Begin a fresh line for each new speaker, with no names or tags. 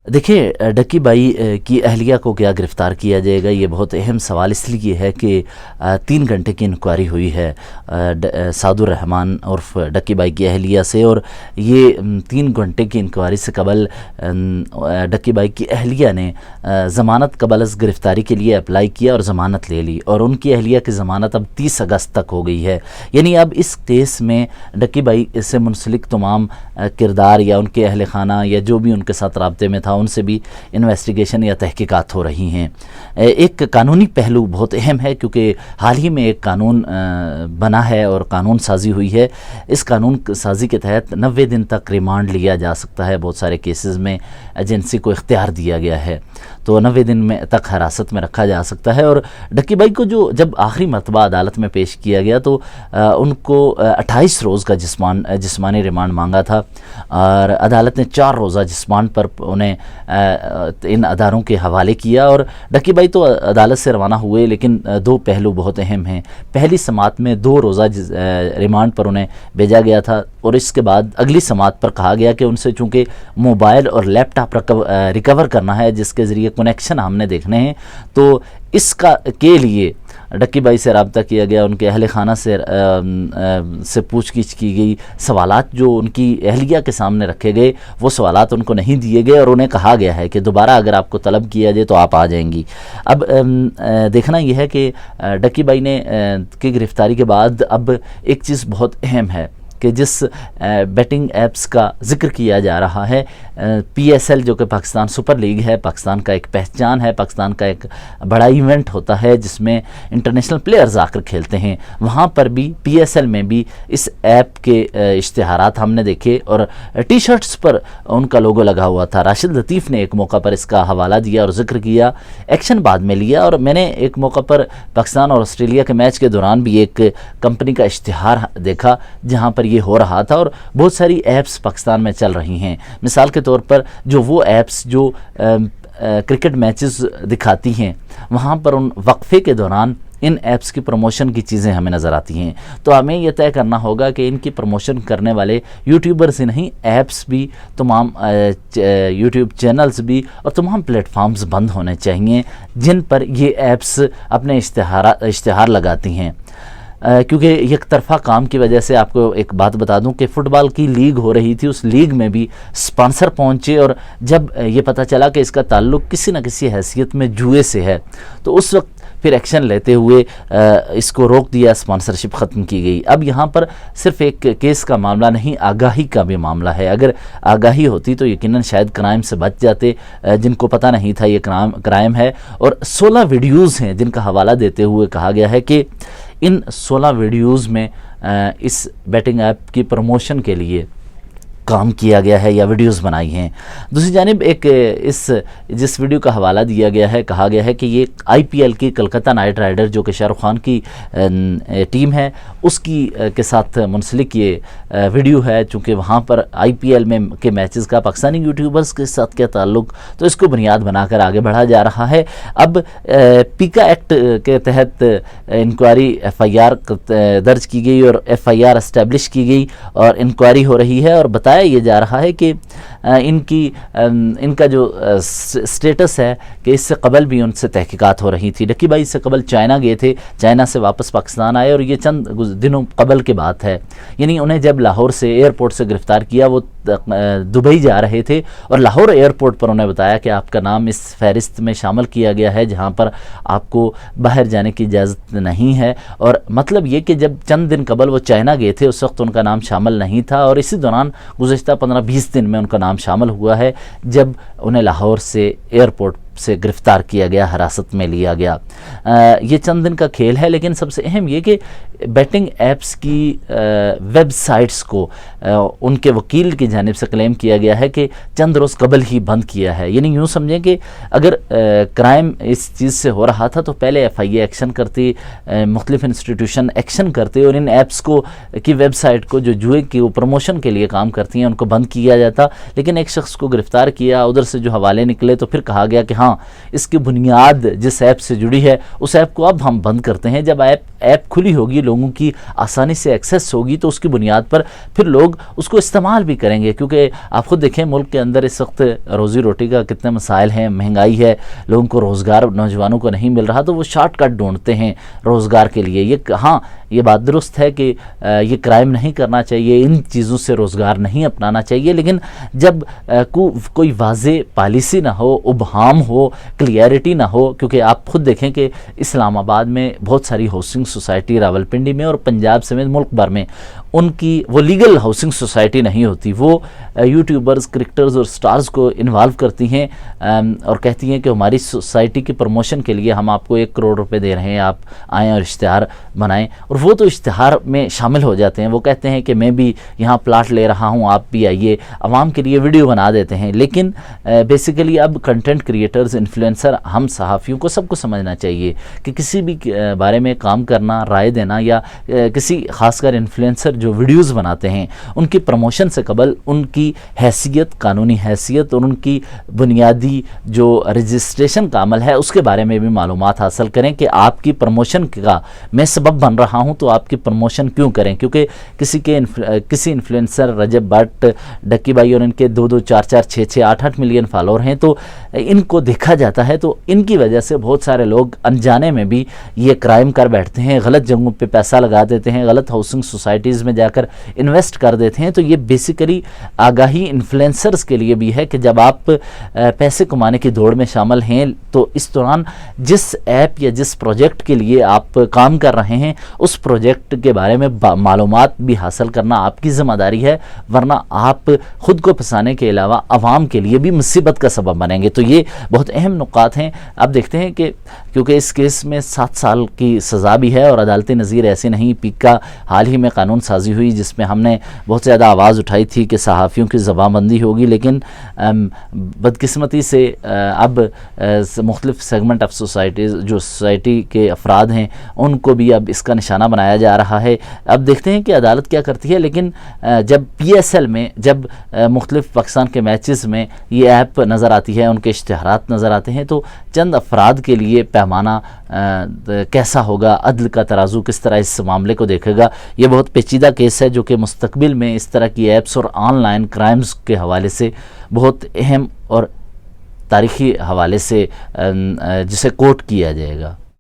دیکھیے Ducky by की अहलिया को क्या गिरफ़्तार किया जाएगा, ये बहुत अहम सवाल इसलिए है कि 3 घंटे की इंक्वायरी हुई है सादुर रहमान उर्फ डक्की बाई की अहलिया से, और ये 3 घंटे की इंक्वायरी से कबल डक्की बाई की अहलिया ने ज़मानत कबल अज़ गिरफ़्तारी के लिए अप्लाई किया और ज़मानत ले ली, और उनकी अहलिया की ज़मानत अब 30 अगस्त तक हो गई है। यानी अब इस केस में डक्की बाई से मुंसलिक तमाम किरदार या उनके अहल खाना या जो भी उनके साथ राब्ते में था उनसे भी इन्वेस्टिगेशन या तहकीकात हो रही हैं। एक कानूनी पहलू बहुत अहम है क्योंकि हाल ही में एक कानून बना है और कानून साजी हुई है। इस कानून साजी के तहत 90 दिन तक रिमांड लिया जा सकता है। बहुत सारे केसेस में एजेंसी को इख्तियार दिया गया है, तो 90 दिन में तक हिरासत में रखा जा सकता है। और डक्की बाई को जो जब आखिरी मरतबा अदालत में पेश किया गया तो उनको 28 रोज़ का जिस्मानी रिमांड मांगा था, और अदालत ने 4 रोज़ा जिस्मान पर उन्हें इन अदारों के हवाले किया। और डक्की बाई तो अदालत से रवाना हुए, लेकिन 2 पहलू बहुत अहम हैं। पहली समात में 2 रोज़ा रिमांड पर उन्हें भेजा गया था, और इसके बाद अगली समात पर कहा गया कि उनसे चूँकि मोबाइल और लैपटॉप रिकवर करना है जिसके ज़रिए कनेक्शन हमने देखने हैं, तो इसका के लिए डक्की बाई से रब्ता किया गया। उनके अहल खाना से पूछगिछ की गई, सवालात जो उनकी अहलिया के सामने रखे गए वो सवालात उनको नहीं दिए गए, और उन्हें कहा गया है कि दोबारा अगर आपको तलब किया जाए तो आप आ जाएंगी। अब देखना यह है कि डक्की बाई ने की गिरफ़्तारी के बाद अब एक चीज़ बहुत अहम है कि जिस बेटिंग ऐप्स का ज़िक्र किया जा रहा है, PSL जो कि पाकिस्तान सुपर लीग है, पाकिस्तान का एक पहचान है, पाकिस्तान का एक बड़ा इवेंट होता है जिसमें इंटरनेशनल प्लेयर्स आकर खेलते हैं, वहाँ पर भी PSL में भी इस ऐप के इश्तिहारात हमने देखे और टी शर्ट्स पर उनका लोगो लगा हुआ था। राशिद लतीफ़ ने एक मौका पर इसका हवाला दिया और ज़िक्र किया, एक्शन बाद में लिया, और मैंने एक मौका पर पाकिस्तान और ऑस्ट्रेलिया के मैच के दौरान भी एक कंपनी का इश्तिहार देखा जहाँ पर ये हो रहा था, और बहुत सारी ऐप्स पाकिस्तान में चल रही हैं। मिसाल के तौर पर जो वो ऐप्स जो क्रिकेट मैचेस दिखाती हैं, वहाँ पर उन वक्फे के दौरान इन ऐप्स की प्रमोशन की चीज़ें हमें नज़र आती हैं। तो हमें यह तय करना होगा कि इनकी प्रमोशन करने वाले यूट्यूबर्स ही नहीं, ऐप्स भी, तमाम यूट्यूब चैनल्स भी और तमाम प्लेटफार्म्स बंद होने चाहिए जिन पर ये ऐप्स अपने इश्तिहार लगाती हैं। क्योंकि एक तरफा काम की वजह से आपको एक बात बता दूं कि फ़ुटबॉल की लीग हो रही थी, उस लीग में भी स्पॉन्सर पहुंचे, और जब ये पता चला कि इसका ताल्लुक़ किसी न किसी हैसियत में जुए से है, तो उस वक्त फिर एक्शन लेते हुए इसको रोक दिया, स्पॉन्सरशिप ख़त्म की गई। अब यहाँ पर सिर्फ एक केस का मामला नहीं, आगाही का भी मामला है। अगर आगाही होती तो यकीनन शायद क्राइम से बच जाते, जिनको पता नहीं था ये क्राइम है। और 16 वीडियोज़ हैं जिनका हवाला देते हुए कहा गया है कि इन 16 वीडियोज़ में इस बेटिंग ऐप की प्रमोशन के लिए काम किया गया है या वीडियोस बनाई हैं। दूसरी जानिब एक जिस वीडियो का हवाला दिया गया है, कहा गया है कि ये IPL की कलकत्ता नाइट राइडर जो कि शाहरुख खान की टीम है उसकी के साथ मुंसलिक ये वीडियो है। चूँकि वहाँ पर IPL में के मैचेस का पाकिस्तानी यूट्यूबर्स के साथ क्या ताल्लुक़, तो इसको बुनियाद बनाकर आगे बढ़ा जा रहा है। अब पीका एक्ट के तहत इंक्वायरी FIR दर्ज की गई और FIR एस्टेब्लिश की गई और इंक्वायरी हो रही है, और बताया ये जा रहा है कि इनका जो स्टेटस है कि इससे कबल भी उनसे तहकीकात हो रही थी। डक्की बाई से कबल चाइना गए थे, चाइना से वापस पाकिस्तान आए, और ये चंद दिनों कबल की बात है। यानी उन्हें जब लाहौर से एयरपोर्ट से गिरफ़्तार किया, वो दुबई जा रहे थे, और लाहौर एयरपोर्ट पर उन्हें बताया कि आपका नाम इस फहरिस्त में शामिल किया गया है जहाँ पर आपको बाहर जाने की इजाज़त नहीं है। और मतलब ये कि जब चंद दिन कबल वो चाइना गए थे उस वक्त उनका नाम शामिल नहीं था, और इसी दौरान गुज़श्ता 15-20 दिन में उनका नाम शामिल हुआ है जब उन्हें लाहौर से एयरपोर्ट से गिरफ़्तार किया गया, हिरासत में लिया गया। ये चंद दिन का खेल है, लेकिन सबसे अहम ये कि बेटिंग ऐप्स की वेबसाइट्स को उनके वकील की जानिब से क्लेम किया गया है कि चंद रोज़ कबल ही बंद किया है। यानी यूँ समझें कि अगर क्राइम इस चीज़ से हो रहा था तो पहले FIA एक्शन करती, मुख्तलिफ इंस्टीट्यूशन एक्शन करते, और इन ऐप्स को की वेबसाइट को जो जुए की प्रमोशन के लिए काम करती हैं उनको बंद किया जाता। लेकिन एक शख्स को गिरफ़्तार किया, उधर से जो हवाले निकले, तो फिर कहा गया कि हाँ ہاں اس کی بنیاد جس ایپ سے جڑی ہے اس ایپ کو اب ہم بند کرتے ہیں. جب ایپ کھلی ہوگی، لوگوں کی آسانی سے ایکسیس ہوگی، تو اس کی بنیاد پر پھر لوگ اس کو استعمال بھی کریں گے. کیونکہ آپ خود دیکھیں ملک کے اندر اس وقت روزی روٹی کا کتنے مسائل ہیں، مہنگائی ہے، لوگوں کو روزگار نوجوانوں کو نہیں مل رہا، تو وہ شارٹ کٹ ڈھونڈتے ہیں روزگار کے لیے. ہاں یہ بات درست ہے کہ یہ کرائم نہیں کرنا چاہیے، ان چیزوں سے روزگار نہیں اپنانا چاہیے، لیکن جب کوئی واضح پالیسی نہ ہو، ابہام ہو، کلیئرٹی نہ ہو. کیونکہ آپ خود دیکھیں کہ اسلام آباد میں بہت ساری ہاؤسنگ سوسائٹی، راولپنڈی میں اور پنجاب سمیت ملک بھر میں ان کی وہ لیگل ہاؤسنگ سوسائٹی نہیں ہوتی. وہ یوٹیوبرز، کرکٹرز اور سٹارز کو انوالو کرتی ہیں اور کہتی ہیں کہ ہماری سوسائٹی کی پروموشن کے لیے ہم آپ کو 1 کروڑ روپے دے رہے ہیں، آپ آئیں اور اشتہار بنائیں. اور وہ تو اشتہار میں شامل ہو جاتے ہیں، وہ کہتے ہیں کہ میں بھی یہاں پلاٹ لے رہا ہوں، آپ بھی آئیے، عوام کے لیے ویڈیو بنا دیتے ہیں. لیکن بیسیکلی اب کنٹینٹ کریٹرز، انفلوئنسر، ہم صحافیوں کو سب کو سمجھنا چاہیے کہ کسی بھی بارے میں کام کرنا، رائے دینا، یا کسی خاص کر انفلوئنسر جو ویڈیوز بناتے ہیں ان کی پروموشن سے قبل ان کی حیثیت، قانونی حیثیت اور ان کی بنیادی جو رجسٹریشن کا عمل ہے اس کے بارے میں بھی معلومات حاصل کریں کہ آپ کی پروموشن کا میں سبب بن رہا ہوں تو آپ کی پروموشن کیوں کریں. کیونکہ کسی انفلوئنسر رجب بٹ، ڈکی بھائی اور ان کے 2-2، 4-4، 6-6، 8-8 ملین فالوور ہیں، تو ان کو دیکھا جاتا ہے، تو ان کی وجہ سے بہت سارے لوگ انجانے میں بھی یہ کرائم کر بیٹھتے ہیں، غلط جگہوں پہ پیسہ لگا دیتے ہیں، غلط ہاؤسنگ سوسائٹیز میں جا کر انویسٹ کر دیتے ہیں. تو یہ بیسیکلی آگاہی انفلوئنسرز کے لیے بھی ہے کہ جب آپ پیسے کمانے کی دوڑ میں شامل ہیں تو اس دوران جس ایپ یا جس پروجیکٹ کے لیے آپ کام کر رہے ہیں اس پروجیکٹ کے بارے میں معلومات بھی حاصل کرنا آپ کی ذمہ داری ہے، ورنہ آپ خود کو پھنسانے کے علاوہ عوام کے لیے بھی مصیبت کا سبب بنیں گے. تو یہ بہت اہم نکات ہیں. آپ دیکھتے ہیں کہ کیونکہ اس کیس میں 7 سال کی سزا بھی ہے اور عدالتی نظیر ایسے نہیں. پیک کا حال ہی میں قانون سازی ہوئی جس میں ہم نے بہت زیادہ آواز اٹھائی تھی کہ صحافیوں کی زبان بندی ہوگی، لیکن بدقسمتی سے اب مختلف سیگمنٹ آف سوسائٹیز، جو سوسائٹی کے افراد ہیں، ان کو بھی اب اس کا نشانہ بنایا جا رہا ہے. اب دیکھتے ہیں کہ عدالت کیا کرتی ہے. لیکن جب پی ایس ایل میں، جب مختلف پاکستان کے میچز میں یہ ایپ نظر آتی ہے، ان کے اشتہارات نظر آتے ہیں، تو چند افراد کے لیے پیمانہ کیسا ہوگا، عدل کا ترازو کس طرح اس معاملے کو دیکھے گا. یہ بہت پیچیدہ کیس ہے جو کہ مستقبل میں اس طرح کی ایپس اور آن لائن کرائمز کے حوالے سے بہت اہم اور تاریخی حوالے سے جسے کوٹ کیا جائے گا.